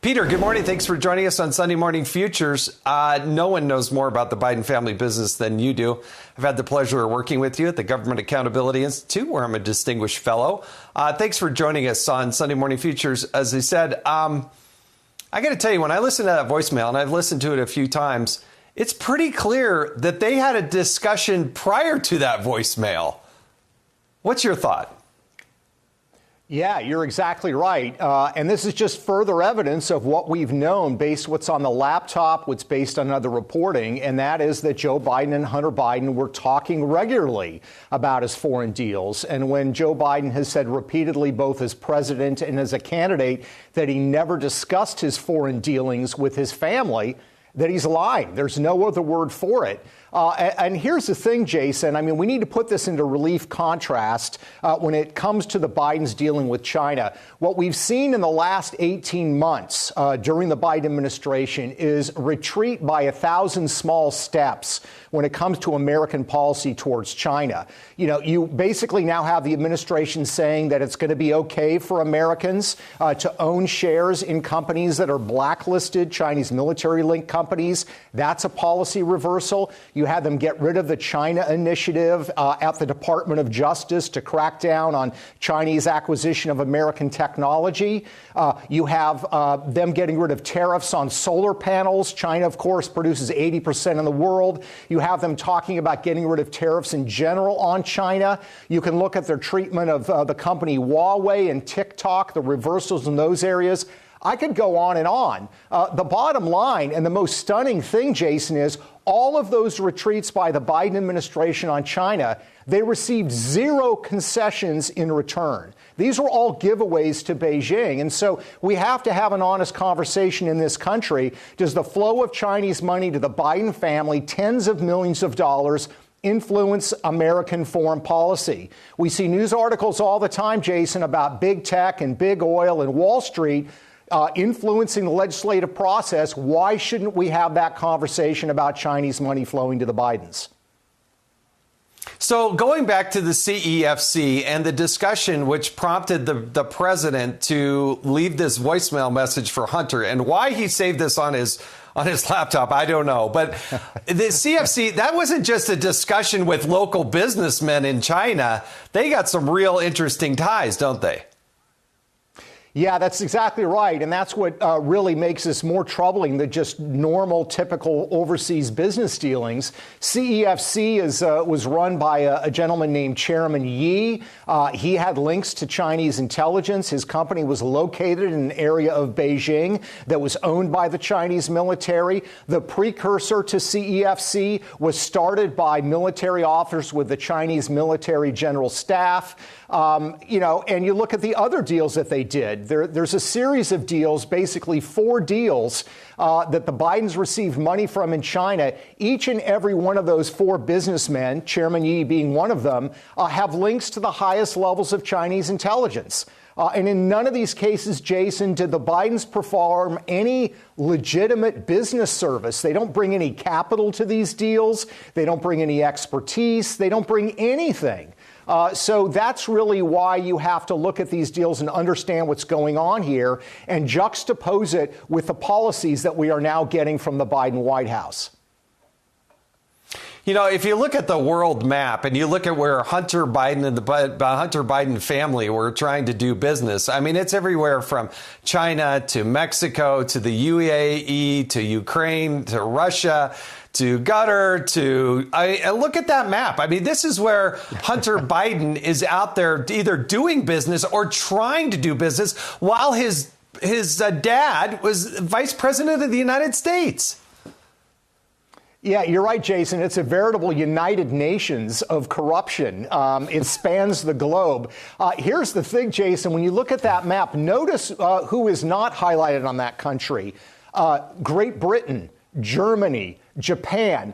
Peter, good morning. Thanks for joining us on Sunday Morning Futures. No one knows more about the Biden family business than you do. I've had the pleasure of working with you at the Government Accountability Institute, where I'm a distinguished fellow. Thanks for joining us on Sunday Morning Futures. As I said, I got to tell you, when I listen to that voicemail, and I've listened to it a few times, it's pretty clear that they had a discussion prior to that voicemail. What's your thought? Yeah, you're exactly right. And this is just further evidence of what we've known based what's on the laptop, what's based on other reporting, and that is that Joe Biden and Hunter Biden were talking regularly about his foreign deals. And when Joe Biden has said repeatedly, both as president and as a candidate, that he never discussed his foreign dealings with his family, that he's lying. There's no other word for it. And here's the thing, Jason. I mean, we need to put this into relief contrast when it comes to the Bidens dealing with China. What we've seen in the last 18 months during the Biden administration is retreat by 1,000 small steps when it comes to American policy towards China. You know, you basically now have the administration saying that it's going to be okay for Americans to own shares in companies that are blacklisted, Chinese military-linked companies. That's a policy reversal. You had them get rid of the China initiative at the Department of Justice to crack down on Chinese acquisition of American technology. You have them getting rid of tariffs on solar panels. China, of course, produces 80% in the world. You have them talking about getting rid of tariffs in general on China. You can look at their treatment of the company Huawei and TikTok, the reversals in those areas. I could go on and on. The bottom line and the most stunning thing, Jason, is all of those retreats by the Biden administration on China, they received zero concessions in return. These were all giveaways to Beijing. And so we have to have an honest conversation in this country. Does the flow of Chinese money to the Biden family, tens of millions of dollars, influence American foreign policy? We see news articles all the time, Jason, about big tech and big oil and Wall Street influencing the legislative process. Why shouldn't we have that conversation about Chinese money flowing to the Bidens? So going back to the CEFC and the discussion which prompted the president to leave this voicemail message for Hunter, and why he saved this on his laptop, I don't know. But the CFC, that wasn't just a discussion with local businessmen in China. They got some real interesting ties, don't they? Yeah, that's exactly right. And that's what really makes this more troubling than just normal, typical overseas business dealings. CEFC was run by a gentleman named Chairman Yi. He had links to Chinese intelligence. His company was located in an area of Beijing that was owned by the Chinese military. The precursor to CEFC was started by military officers with the Chinese military general staff. And you look at the other deals that they did. There's a series of deals, basically 4 deals that the Bidens received money from in China. Each and every one of those 4 businessmen, Chairman Yi being one of them, have links to the highest levels of Chinese intelligence. And in none of these cases, Jason, did the Bidens perform any legitimate business service. They don't bring any capital to these deals. They don't bring any expertise. They don't bring anything. So that's really why you have to look at these deals and understand what's going on here and juxtapose it with the policies that we are now getting from the Biden White House. You know, if you look at the world map and you look at where Hunter Biden and the Hunter Biden family were trying to do business, I mean, it's everywhere from China to Mexico to the UAE to Ukraine to Russia to Qatar to look at that map. I mean, this is where Hunter Biden is out there either doing business or trying to do business while his dad was vice president of the United States. Yeah, you're right, Jason. It's a veritable United Nations of corruption. It spans the globe. Here's the thing, Jason. When you look at that map, notice who is not highlighted on that country. Great Britain, Germany, Japan,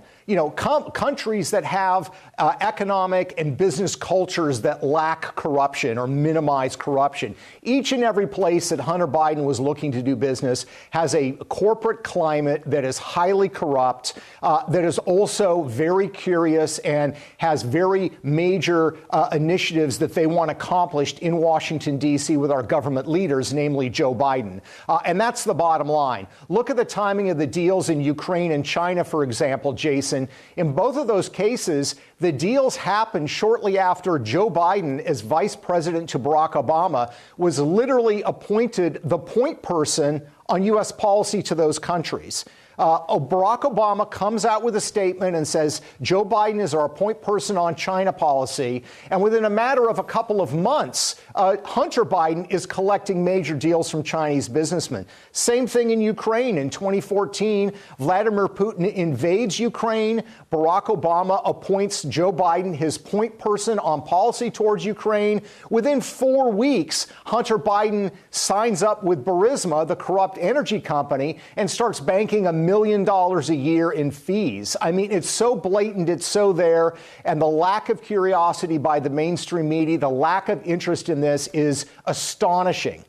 countries that have economic and business cultures that lack corruption or minimize corruption. Each and every place that Hunter Biden was looking to do business has a corporate climate that is highly corrupt, that is also very curious and has very major initiatives that they want accomplished in Washington, D.C. with our government leaders, namely Joe Biden. And that's the bottom line. Look at the timing of the deals in Ukraine and China, for example, Jason. In both of those cases, the deals happened shortly after Joe Biden, as vice president to Barack Obama, was literally appointed the point person on U.S. policy to those countries. Barack Obama comes out with a statement and says, Joe Biden is our point person on China policy. And within a matter of a couple of months, Hunter Biden is collecting major deals from Chinese businessmen. Same thing in Ukraine. In 2014, Vladimir Putin invades Ukraine. Barack Obama appoints Joe Biden his point person on policy towards Ukraine. Within 4 weeks, Hunter Biden signs up with Burisma, the corrupt energy company, and starts banking $1 million a year in fees. I mean, it's so blatant, it's so there, and the lack of curiosity by the mainstream media, the lack of interest in this is astonishing.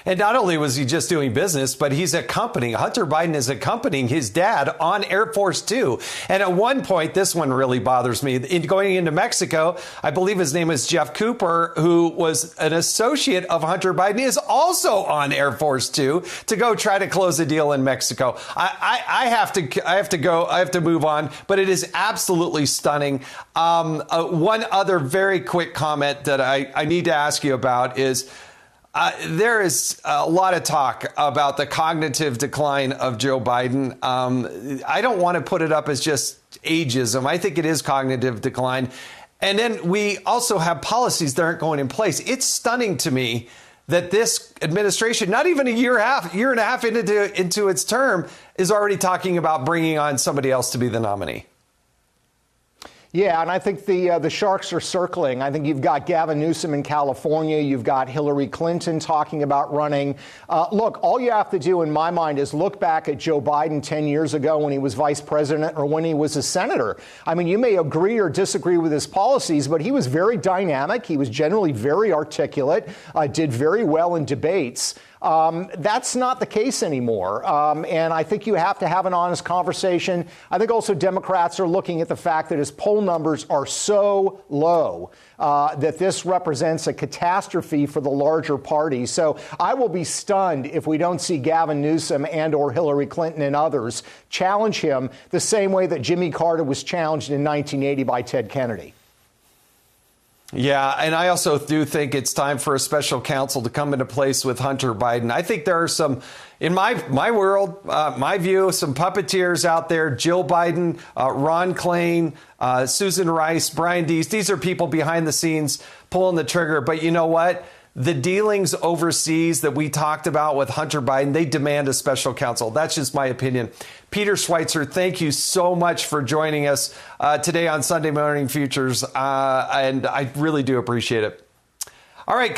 And not only was he just doing business, but Hunter Biden is accompanying his dad on Air Force Two. And at one point, this one really bothers me, going into Mexico, I believe his name is Jeff Cooper, who was an associate of Hunter Biden, is also on Air Force Two to go try to close a deal in Mexico. I have to move on, but it is absolutely stunning. One other very quick comment that I need to ask you about is, there is a lot of talk about the cognitive decline of Joe Biden. I don't want to put it up as just ageism. I think it is cognitive decline. And then we also have policies that aren't going in place. It's stunning to me that this administration, not even a year and a half into its term, is already talking about bringing on somebody else to be the nominee. Yeah, and I think the sharks are circling. I think you've got Gavin Newsom in California. You've got Hillary Clinton talking about running. Look, all you have to do, in my mind, is look back at Joe Biden 10 years ago when he was vice president or when he was a senator. I mean, you may agree or disagree with his policies, but he was very dynamic. He was generally very articulate, did very well in debates. That's not the case anymore. And I think you have to have an honest conversation. I think also Democrats are looking at the fact that his poll numbers are so low that this represents a catastrophe for the larger party. So I will be stunned if we don't see Gavin Newsom and or Hillary Clinton and others challenge him the same way that Jimmy Carter was challenged in 1980 by Ted Kennedy. Yeah, and I also do think it's time for a special counsel to come into place with Hunter Biden. I think there are some, in my world, my view, some puppeteers out there, Jill Biden, Ron Klain, Susan Rice, Brian Deese. These are people behind the scenes pulling the trigger. But you know what? The dealings overseas that we talked about with Hunter Biden, they demand a special counsel. That's just my opinion. Peter Schweizer, thank you so much for joining us today on Sunday Morning Futures. And I really do appreciate it. All right.